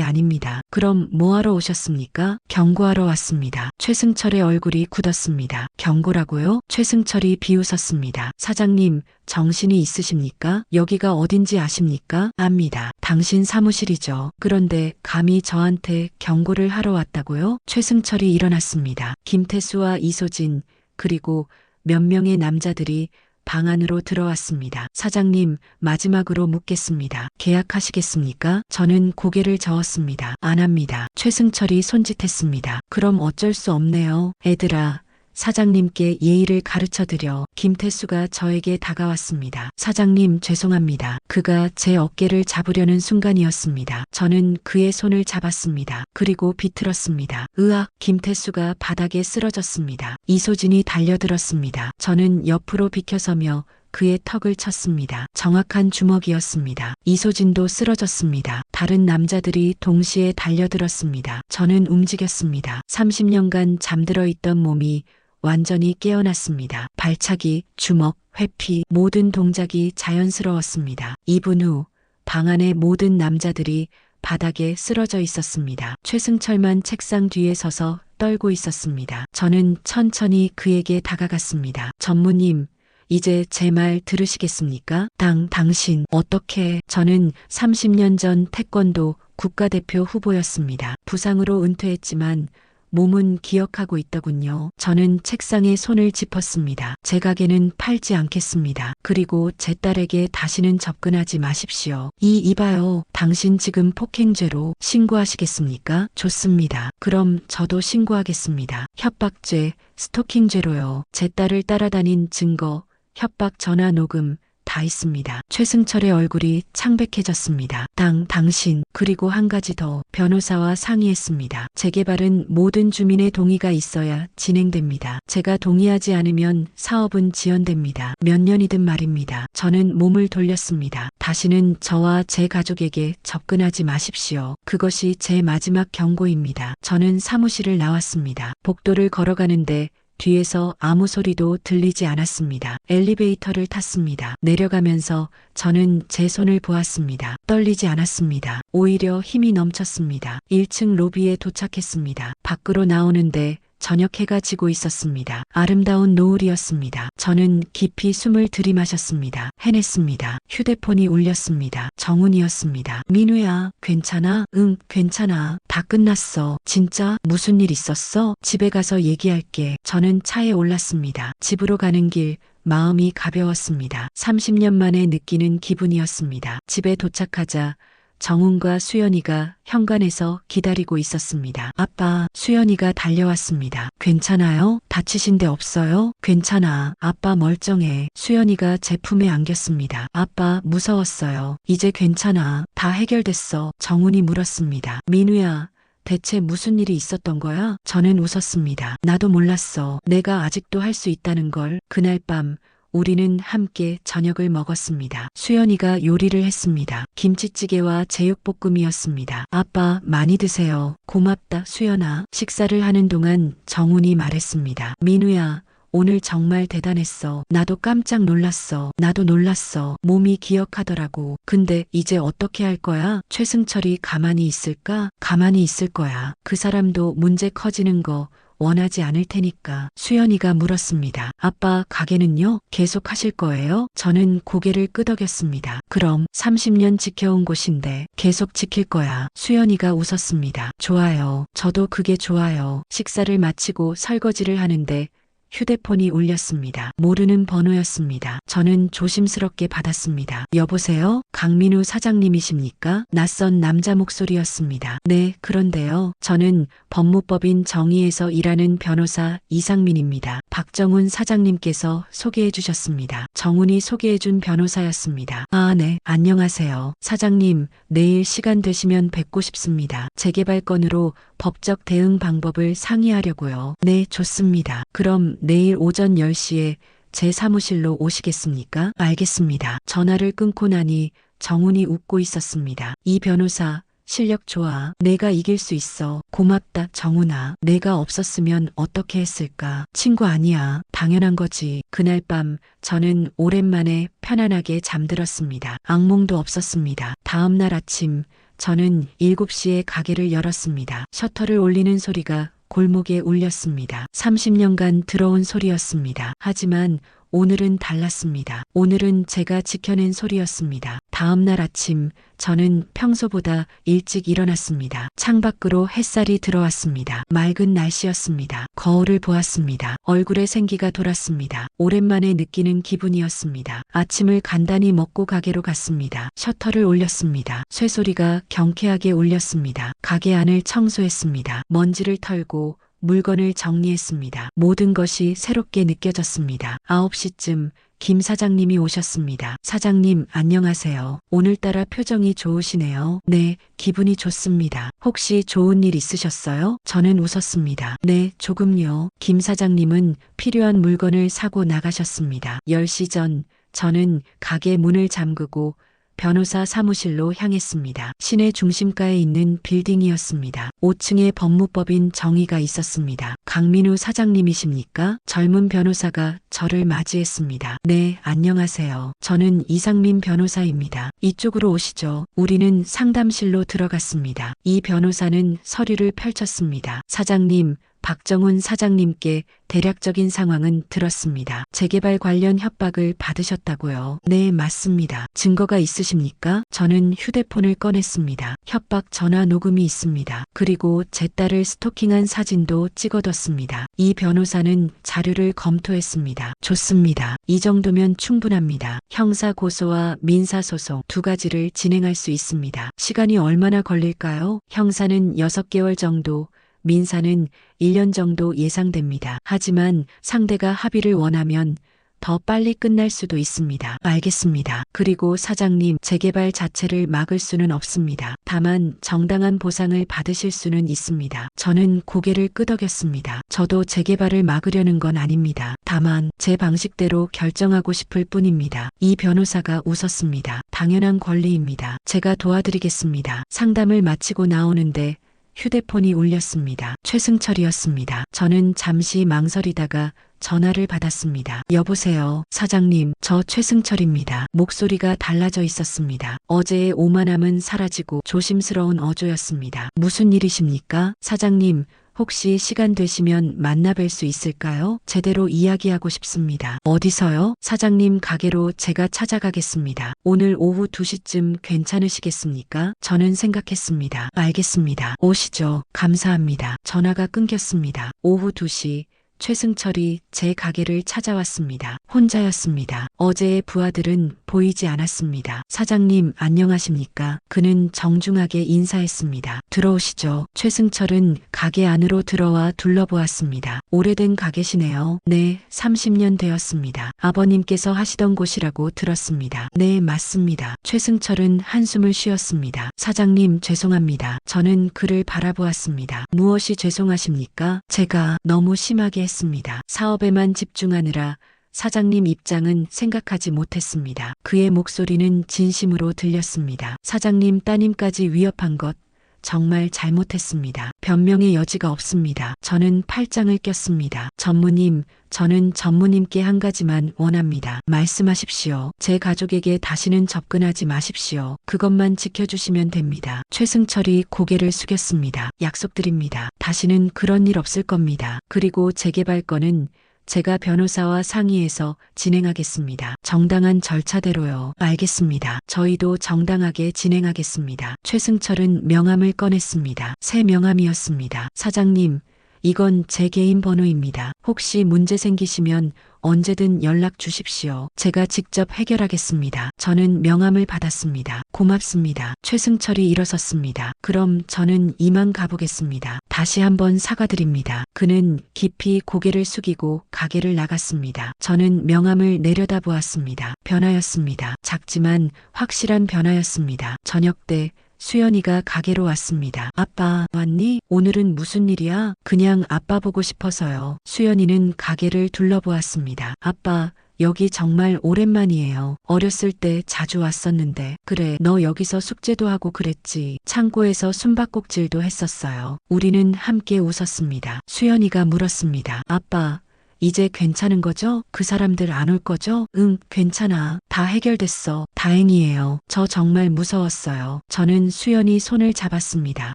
S1: 아닙니다. 그럼 뭐하러 오셨습니까? 경고하러 왔습니다. 최승철의 얼굴이 굳었습니다. 경고라고요? 최승철이 비웃었습니다. 사장님, 정신이 있으십니까? 여기가 어딘지 아십니까? 압니다. 당신 사무실이죠. 그런데 감히 저한테 경고를 하러 왔다고요? 최승철이 일어났습니다. 김태수와 이소진, 그리고 몇 명의 남자들이 방 안으로 들어왔습니다. 사장님, 마지막으로 묻겠습니다. 계약하시겠습니까? 저는 고개를 저었습니다. 안 합니다. 최승철이 손짓했습니다. 그럼 어쩔 수 없네요. 애들아, 사장님께 예의를 가르쳐드려. 김태수가 저에게 다가왔습니다. 사장님, 죄송합니다. 그가 제 어깨를 잡으려는 순간이었습니다. 저는 그의 손을 잡았습니다. 그리고 비틀었습니다. 으악! 김태수가 바닥에 쓰러졌습니다. 이소진이 달려들었습니다. 저는 옆으로 비켜서며 그의 턱을 쳤습니다. 정확한 주먹이었습니다. 이소진도 쓰러졌습니다. 다른 남자들이 동시에 달려들었습니다. 저는 움직였습니다. 30년간 잠들어 있던 몸이 완전히 깨어났습니다. 발차기, 주먹, 회피, 모든 동작이 자연스러웠습니다. 2분 후 방 안의 모든 남자들이 바닥에 쓰러져 있었습니다. 최승철만 책상 뒤에 서서 떨고 있었습니다. 저는 천천히 그에게 다가갔습니다. 전무님, 이제 제 말 들으시겠습니까? 당신, 어떻게? 저는 30년 전 태권도 국가대표 후보였습니다. 부상으로 은퇴했지만 몸은 기억하고 있더군요. 저는 책상에 손을 짚었습니다. 제 가게는 팔지 않겠습니다. 그리고 제 딸에게 다시는 접근하지 마십시오. 이봐요. 당신 지금 폭행죄로 신고하시겠습니까? 좋습니다. 그럼 저도 신고하겠습니다. 협박죄, 스토킹죄로요. 제 딸을 따라다닌 증거, 협박 전화 녹음 다 있습니다. 최승철의 얼굴이 창백해졌습니다. 당신, 그리고 한 가지 더. 변호사와 상의했습니다. 재개발은 모든 주민의 동의가 있어야 진행됩니다. 제가 동의하지 않으면 사업은 지연됩니다. 몇 년이든 말입니다. 저는 몸을 돌렸습니다. 다시는 저와 제 가족에게 접근하지 마십시오. 그것이 제 마지막 경고입니다. 저는 사무실을 나왔습니다. 복도를 걸어가는데 뒤에서 아무 소리도 들리지 않았습니다. 엘리베이터를 탔습니다. 내려가면서 저는 제 손을 보았습니다. 떨리지 않았습니다. 오히려 힘이 넘쳤습니다. 1층 로비에 도착했습니다. 밖으로 나오는데 저녁 해가 지고 있었습니다. 아름다운 노을이었습니다. 저는 깊이 숨을 들이마셨습니다. 해냈습니다. 휴대폰이 울렸습니다. 정훈이었습니다. 민우야, 괜찮아? 응, 괜찮아. 다 끝났어. 진짜? 무슨 일 있었어? 집에 가서 얘기할게. 저는 차에 올랐습니다. 집으로 가는 길, 마음이 가벼웠습니다. 30년 만에 느끼는 기분이었습니다. 집에 도착하자 정훈과 수연이가 현관에서 기다리고 있었습니다. 아빠, 수연이가 달려왔습니다. 괜찮아요? 다치신 데 없어요? 괜찮아. 아빠 멀쩡해. 수연이가 제 품에 안겼습니다. 아빠, 무서웠어요. 이제 괜찮아. 다 해결됐어. 정훈이 물었습니다. 민우야, 대체 무슨 일이 있었던 거야? 저는 웃었습니다. 나도 몰랐어. 내가 아직도 할 수 있다는 걸. 그날 밤 우리는 함께 저녁을 먹었습니다. 수연이가 요리를 했습니다. 김치찌개와 제육볶음이었습니다. 아빠 많이 드세요. 고맙다 수연아. 식사를 하는 동안 정훈이 말했습니다. 민우야. 오늘 정말 대단했어. 나도 깜짝 놀랐어. 나도 놀랐어. 몸이 기억하더라고. 근데 이제 어떻게 할 거야? 최승철이 가만히 있을까? 가만히 있을 거야. 그 사람도 문제 커지는 거 원하지 않을 테니까. 수연이가 물었습니다. 아빠 가게는요? 계속 하실 거예요? 저는 고개를 끄덕였습니다. 그럼 30년 지켜온 곳인데 계속 지킬 거야. 수연이가 웃었습니다. 좋아요. 저도 그게 좋아요. 식사를 마치고 설거지를 하는데 휴대폰이 울렸습니다. 모르는 번호였습니다. 저는 조심스럽게 받았습니다. 여보세요? 강민우 사장님이십니까? 낯선 남자 목소리였습니다. 네, 그런데요. 저는 법무법인 정의에서 일하는 변호사 이상민입니다. 박정훈 사장님께서 소개해 주셨습니다. 정훈이 소개해 준 변호사였습니다. 아, 네. 안녕하세요. 사장님, 내일 시간 되시면 뵙고 싶습니다. 재개발 건으로 법적 대응 방법을 상의하려고요. 네, 좋습니다. 그럼 내일 오전 10시에 제 사무실로 오시겠습니까? 알겠습니다. 전화를 끊고 나니 정훈이 웃고 있었습니다. 이 변호사 실력 좋아. 내가 이길 수 있어. 고맙다 정훈아. 내가 없었으면 어떻게 했을까? 친구 아니야. 당연한 거지. 그날 밤 저는 오랜만에 편안하게 잠들었습니다. 악몽도 없었습니다. 다음 날 아침 저는 7시에 가게를 열었습니다. 셔터를 올리는 소리가 골목에 울렸습니다. 30년간 들어온 소리였습니다. 하지만 오늘은 달랐습니다. 오늘은 제가 지켜낸 소리였습니다. 다음 날 아침 저는 평소보다 일찍 일어났습니다. 창밖으로 햇살이 들어왔습니다. 맑은 날씨였습니다. 거울을 보았습니다. 얼굴에 생기가 돌았습니다. 오랜만에 느끼는 기분이었습니다. 아침을 간단히 먹고 가게로 갔습니다. 셔터를 올렸습니다. 쇠소리가 경쾌하게 울렸습니다. 가게 안을 청소했습니다. 먼지를 털고 물건을 정리했습니다. 모든 것이 새롭게 느껴졌습니다. 9시쯤 김 사장님이 오셨습니다. 사장님, 안녕하세요. 오늘따라 표정이 좋으시네요. 네, 기분이 좋습니다. 혹시 좋은 일 있으셨어요? 저는 웃었습니다. 네, 조금요. 김 사장님은 필요한 물건을 사고 나가셨습니다. 10시 전 저는 가게 문을 잠그고 변호사 사무실로 향했습니다. 시내 중심가에 있는 빌딩이었습니다. 5층에 법무법인 정의가 있었습니다. 강민우 사장님이십니까? 젊은 변호사가 저를 맞이했습니다. 네, 안녕하세요. 저는 이상민 변호사입니다. 이쪽으로 오시죠. 우리는 상담실로 들어갔습니다. 이 변호사는 서류를 펼쳤습니다. 사장님, 박정훈 사장님께 대략적인 상황은 들었습니다. 재개발 관련 협박을 받으셨다고요? 네, 맞습니다. 증거가 있으십니까? 저는 휴대폰을 꺼냈습니다. 협박 전화 녹음이 있습니다. 그리고 제 딸을 스토킹한 사진도 찍어뒀습니다. 이 변호사는 자료를 검토했습니다. 좋습니다. 이 정도면 충분합니다. 형사 고소와 민사 소송 두 가지를 진행할 수 있습니다. 시간이 얼마나 걸릴까요? 형사는 6개월 정도, 민사는 1년 정도 예상됩니다. 하지만 상대가 합의를 원하면 더 빨리 끝날 수도 있습니다. 알겠습니다. 그리고 사장님, 재개발 자체를 막을 수는 없습니다. 다만 정당한 보상을 받으실 수는 있습니다. 저는 고개를 끄덕였습니다. 저도 재개발을 막으려는 건 아닙니다. 다만 제 방식대로 결정하고 싶을 뿐입니다. 이 변호사가 웃었습니다. 당연한 권리입니다. 제가 도와드리겠습니다. 상담을 마치고 나오는데 휴대폰이 울렸습니다. 최승철이었습니다. 저는 잠시 망설이다가 전화를 받았습니다. 여보세요, 사장님, 저 최승철입니다. 목소리가 달라져 있었습니다. 어제의 오만함은 사라지고 조심스러운 어조였습니다. 무슨 일이십니까? 사장님, 혹시 시간 되시면 만나 뵐 수 있을까요? 제대로 이야기하고 싶습니다. 어디서요? 사장님 가게로 제가 찾아가겠습니다. 오늘 오후 2시쯤 괜찮으시겠습니까? 저는 생각했습니다. 알겠습니다. 오시죠. 감사합니다. 전화가 끊겼습니다. 오후 2시. 최승철이 제 가게를 찾아왔습니다. 혼자였습니다. 어제의 부하들은 보이지 않았습니다. 사장님, 안녕하십니까? 그는 정중하게 인사했습니다. 들어오시죠. 최승철은 가게 안으로 들어와 둘러보았습니다. 오래된 가게시네요. 네, 30년 되었습니다. 아버님께서 하시던 곳이라고 들었습니다. 네, 맞습니다. 최승철은 한숨을 쉬었습니다. 사장님, 죄송합니다. 저는 그를 바라보았습니다. 무엇이 죄송하십니까? 제가 너무 심하게 했습니다. 사업에만 집중하느라 사장님 입장은 생각하지 못했습니다. 그의 목소리는 진심으로 들렸습니다. 사장님 따님까지 위협한 것 정말 잘못했습니다. 변명의 여지가 없습니다. 저는 팔짱을 꼈습니다. 전무님, 저는 전무님께 한 가지만 원합니다. 말씀하십시오. 제 가족에게 다시는 접근하지 마십시오. 그것만 지켜주시면 됩니다. 최승철이 고개를 숙였습니다. 약속드립니다. 다시는 그런 일 없을 겁니다. 그리고 재개발 건은 제가 변호사와 상의해서 진행하겠습니다. 정당한 절차대로요. 알겠습니다. 저희도 정당하게 진행하겠습니다. 최승철은 명함을 꺼냈습니다. 새 명함이었습니다. 사장님, 이건 제 개인 번호입니다. 혹시 문제 생기시면 언제든 연락 주십시오. 제가 직접 해결하겠습니다. 저는 명함을 받았습니다. 고맙습니다. 최승철이 일어섰습니다. 그럼 저는 이만 가보겠습니다. 다시 한번 사과드립니다. 그는 깊이 고개를 숙이고 가게를 나갔습니다. 저는 명함을 내려다보았습니다. 변화였습니다. 작지만 확실한 변화였습니다. 저녁 때 수연이가 가게로 왔습니다. 아빠, 왔니? 오늘은 무슨 일이야? 그냥 아빠 보고 싶어서요. 수연이는 가게를 둘러보았습니다. 아빠, 여기 정말 오랜만이에요. 어렸을 때 자주 왔었는데. 그래, 너 여기서 숙제도 하고 그랬지. 창고에서 숨바꼭질도 했었어요. 우리는 함께 웃었습니다. 수연이가 물었습니다. 아빠, 이제 괜찮은 거죠? 그 사람들 안 올 거죠? 응, 괜찮아. 다 해결됐어. 다행이에요. 저 정말 무서웠어요. 저는 수연이 손을 잡았습니다.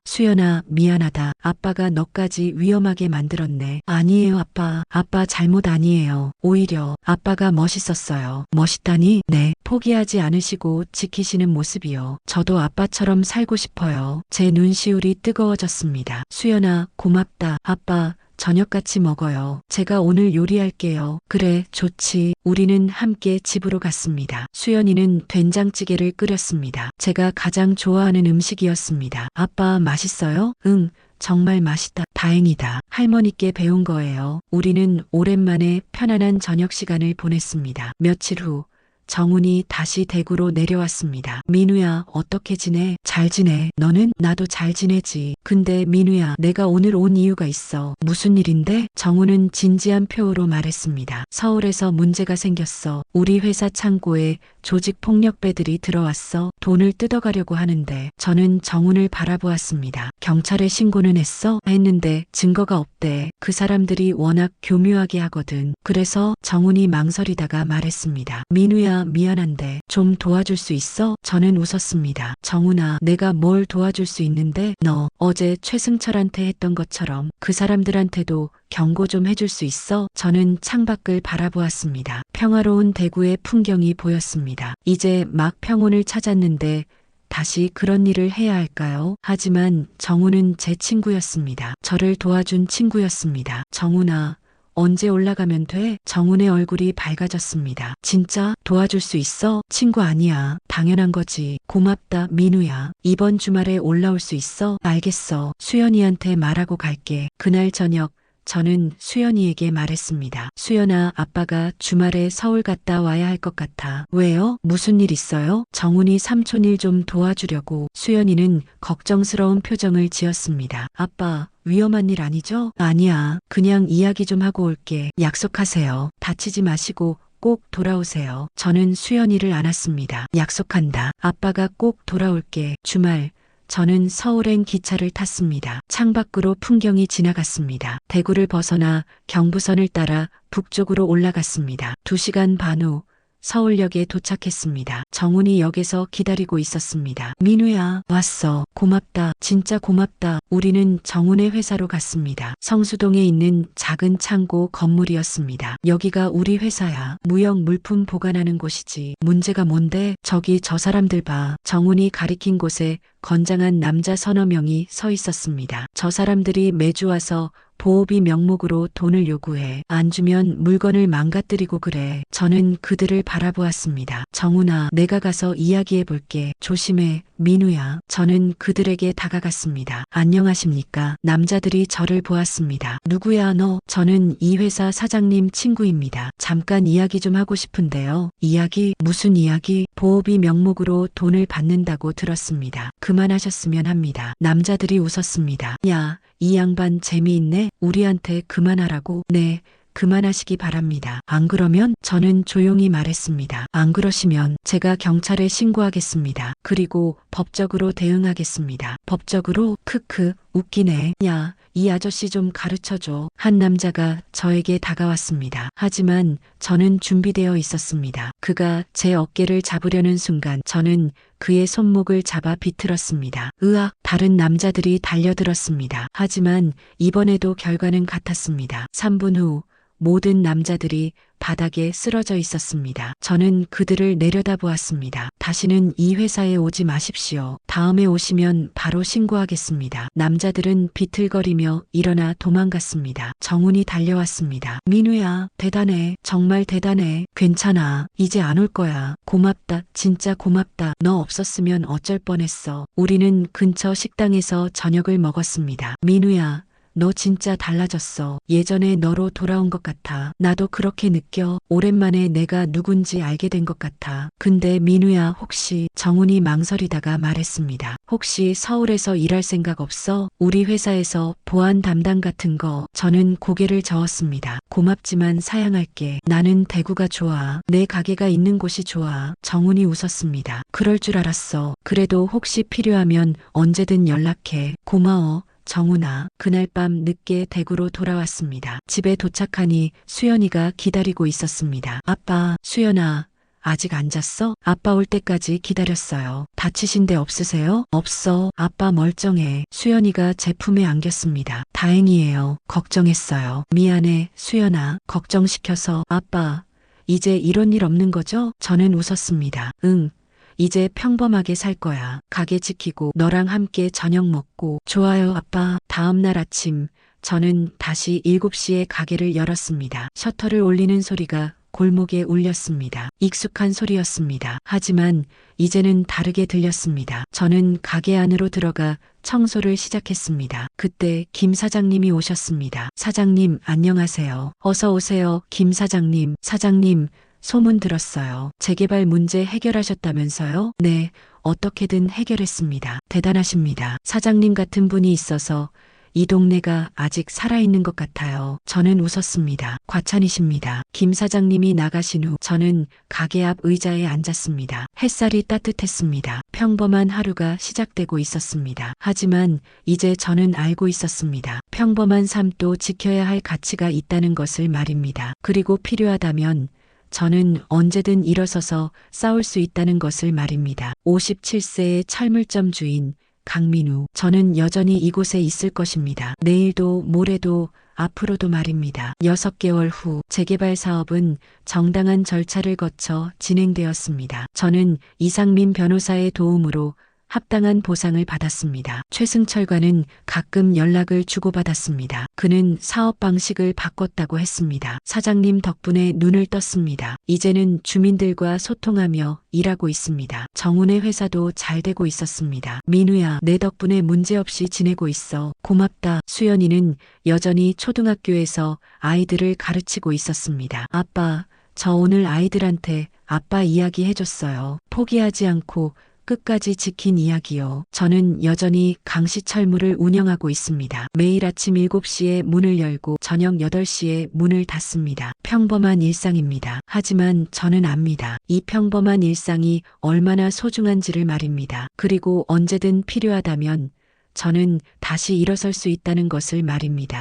S1: 수연아, 미안하다. 아빠가 너까지 위험하게 만들었네. 아니에요, 아빠. 아빠 잘못 아니에요. 오히려 아빠가 멋있었어요. 멋있다니? 네. 포기하지 않으시고 지키시는 모습이요. 저도 아빠처럼 살고 싶어요. 제 눈시울이 뜨거워졌습니다. 수연아, 고맙다. 아빠, 저녁 같이 먹어요. 제가 오늘 요리할게요. 그래, 좋지. 우리는 함께 집으로 갔습니다. 수연이는 된장찌개를 끓였습니다. 제가 가장 좋아하는 음식이었습니다. 아빠, 맛있어요? 응, 정말 맛있다. 다행이다. 할머니께 배운 거예요. 우리는 오랜만에 편안한 저녁 시간을 보냈습니다. 며칠 후 정훈이 다시 대구로 내려왔습니다. 민우야, 어떻게 지내? 잘 지내. 너는? 나도 잘 지내지. 근데 민우야, 내가 오늘 온 이유가 있어. 무슨 일인데? 정훈은 진지한 표호로 말했습니다. 서울에서 문제가 생겼어. 우리 회사 창고에 조직 폭력배들이 들어왔어. 돈을 뜯어가려고 하는데. 저는 정훈을 바라보았습니다. 경찰에 신고는 했어? 했는데 증거가 없대. 그 사람들이 워낙 교묘하게 하거든. 그래서 정훈이 망설이다가 말했습니다. 민우야, 미안한데 좀 도와줄 수 있어? 저는 웃었습니다. 정훈아, 내가 뭘 도와줄 수 있는데? 너 어제 최승철한테 했던 것처럼 그 사람들한테도 경고 좀 해줄 수 있어? 저는 창밖을 바라보았습니다. 평화로운 대구의 풍경이 보였습니다. 이제 막 평온을 찾았는데 다시 그런 일을 해야 할까요? 하지만 정훈은 제 친구였습니다. 저를 도와준 친구였습니다. 정훈아, 언제 올라가면 돼? 정훈의 얼굴이 밝아졌습니다. 진짜 도와줄 수 있어? 친구 아니야. 당연한 거지. 고맙다, 민우야. 이번 주말에 올라올 수 있어? 알겠어. 수연이한테 말하고 갈게. 그날 저녁 저는 수연이에게 말했습니다. 수연아, 아빠가 주말에 서울 갔다 와야 할 것 같아. 왜요? 무슨 일 있어요? 정훈이 삼촌 일 좀 도와주려고. 수연이는 걱정스러운 표정을 지었습니다. 아빠, 위험한 일 아니죠? 아니야. 그냥 이야기 좀 하고 올게. 약속하세요. 다치지 마시고 꼭 돌아오세요. 저는 수연이를 안았습니다. 약속한다. 아빠가 꼭 돌아올게. 주말 저는 서울행 기차를 탔습니다. 창밖으로 풍경이 지나갔습니다. 대구를 벗어나 경부선을 따라 북쪽으로 올라갔습니다. 2시간 반 후 서울역에 도착했습니다. 정훈이 역에서 기다리고 있었습니다. 민우야, 왔어. 고맙다. 진짜 고맙다. 우리는 정훈의 회사로 갔습니다. 성수동에 있는 작은 창고 건물이었습니다. 여기가 우리 회사야. 무역 물품 보관하는 곳이지. 문제가 뭔데? 저기 저 사람들 봐. 정훈이 가리킨 곳에 건장한 남자 서너 명이 서 있었습니다. 저 사람들이 매주 와서 보호비 명목으로 돈을 요구해. 안 주면 물건을 망가뜨리고 그래. 저는 그들을 바라보았습니다. 정훈아, 내가 가서 이야기해 볼게. 조심해, 민우야. 저는 그들에게 다가갔습니다. 안녕하십니까? 남자들이 저를 보았습니다. 누구야 너? 저는 이 회사 사장님 친구입니다. 잠깐 이야기 좀 하고 싶은데요. 이야기? 무슨 이야기? 보호비 명목으로 돈을 받는다고 들었습니다. 그만하셨으면 합니다. 남자들이 웃었습니다. 야, 이 양반 재미있네? 우리한테 그만하라고? 네, 그만하시기 바랍니다. 안 그러면 저는 조용히 말했습니다. 안 그러시면 제가 경찰에 신고하겠습니다. 그리고 법적으로 대응하겠습니다. 법적으로? 크크, 웃기네. 야, 이 아저씨 좀 가르쳐줘. 한 남자가 저에게 다가왔습니다. 하지만 저는 준비되어 있었습니다. 그가 제 어깨를 잡으려는 순간 저는 그의 손목을 잡아 비틀었습니다. 으악! 다른 남자들이 달려들었습니다. 하지만 이번에도 결과는 같았습니다. 3분 후 모든 남자들이 바닥에 쓰러져 있었습니다. 저는 그들을 내려다보았습니다. 다시는 이 회사에 오지 마십시오. 다음에 오시면 바로 신고하겠습니다. 남자들은 비틀거리며 일어나 도망갔습니다. 정훈이 달려왔습니다. 민우야, 대단해. 정말 대단해. 괜찮아. 이제 안 올 거야. 고맙다. 진짜 고맙다. 너 없었으면 어쩔 뻔했어. 우리는 근처 식당에서 저녁을 먹었습니다. 민우야, 너 진짜 달라졌어. 예전에 너로 돌아온 것 같아. 나도 그렇게 느껴. 오랜만에 내가 누군지 알게 된 것 같아. 근데 민우야, 혹시 정훈이 망설이다가 말했습니다. 혹시 서울에서 일할 생각 없어? 우리 회사에서 보안 담당 같은 거. 저는 고개를 저었습니다. 고맙지만 사양할게. 나는 대구가 좋아. 내 가게가 있는 곳이 좋아. 정훈이 웃었습니다. 그럴 줄 알았어. 그래도 혹시 필요하면 언제든 연락해. 고마워. 정훈아. 그날 밤 늦게 대구로 돌아왔습니다. 집에 도착하니 수연이가 기다리고 있었습니다. 아빠, 수연아, 아직 안 잤어? 아빠 올 때까지 기다렸어요. 다치신 데 없으세요? 없어. 아빠 멀쩡해. 수연이가 제 품에 안겼습니다. 다행이에요. 걱정했어요. 미안해, 수연아. 걱정시켜서. 아빠, 이제 이런 일 없는 거죠? 저는 웃었습니다. 응. 이제 평범하게 살 거야. 가게 지키고 너랑 함께 저녁 먹고. 좋아요, 아빠. 다음 날 아침 저는 다시 7시에 가게를 열었습니다. 셔터를 올리는 소리가 골목에 울렸습니다. 익숙한 소리였습니다. 하지만 이제는 다르게 들렸습니다. 저는 가게 안으로 들어가 청소를 시작했습니다. 그때 김 사장님이 오셨습니다. 사장님, 안녕하세요. 어서 오세요, 김 사장님. 사장님, 소문 들었어요. 재개발 문제 해결하셨다면서요? 네, 어떻게든 해결했습니다. 대단하십니다. 사장님 같은 분이 있어서 이 동네가 아직 살아있는 것 같아요. 저는 웃었습니다. 과찬이십니다. 김 사장님이 나가신 후 저는 가게 앞 의자에 앉았습니다. 햇살이 따뜻했습니다. 평범한 하루가 시작되고 있었습니다. 하지만 이제 저는 알고 있었습니다. 평범한 삶도 지켜야 할 가치가 있다는 것을 말입니다. 그리고 필요하다면 저는 언제든 일어서서 싸울 수 있다는 것을 말입니다. 57세의 철물점 주인 강민우. 저는 여전히 이곳에 있을 것입니다. 내일도 모레도 앞으로도 말입니다. 6개월 후 재개발 사업은 정당한 절차를 거쳐 진행되었습니다. 저는 이상민 변호사의 도움으로 합당한 보상을 받았습니다. 최승철과는 가끔 연락을 주고받았습니다. 그는 사업 방식을 바꿨다고 했습니다. 사장님 덕분에 눈을 떴습니다. 이제는 주민들과 소통하며 일하고 있습니다. 정훈의 회사도 잘 되고 있었습니다. 민우야, 내 덕분에 문제없이 지내고 있어. 고맙다. 수연이는 여전히 초등학교에서 아이들을 가르치고 있었습니다. 아빠, 저 오늘 아이들한테 아빠 이야기 해줬어요. 포기하지 않고 끝까지 지킨 이야기요. 저는 여전히 강시철물을 운영하고 있습니다. 매일 아침 7시에 문을 열고 저녁 8시에 문을 닫습니다. 평범한 일상입니다. 하지만 저는 압니다. 이 평범한 일상이 얼마나 소중한지를 말입니다. 그리고 언제든 필요하다면 저는 다시 일어설 수 있다는 것을 말입니다.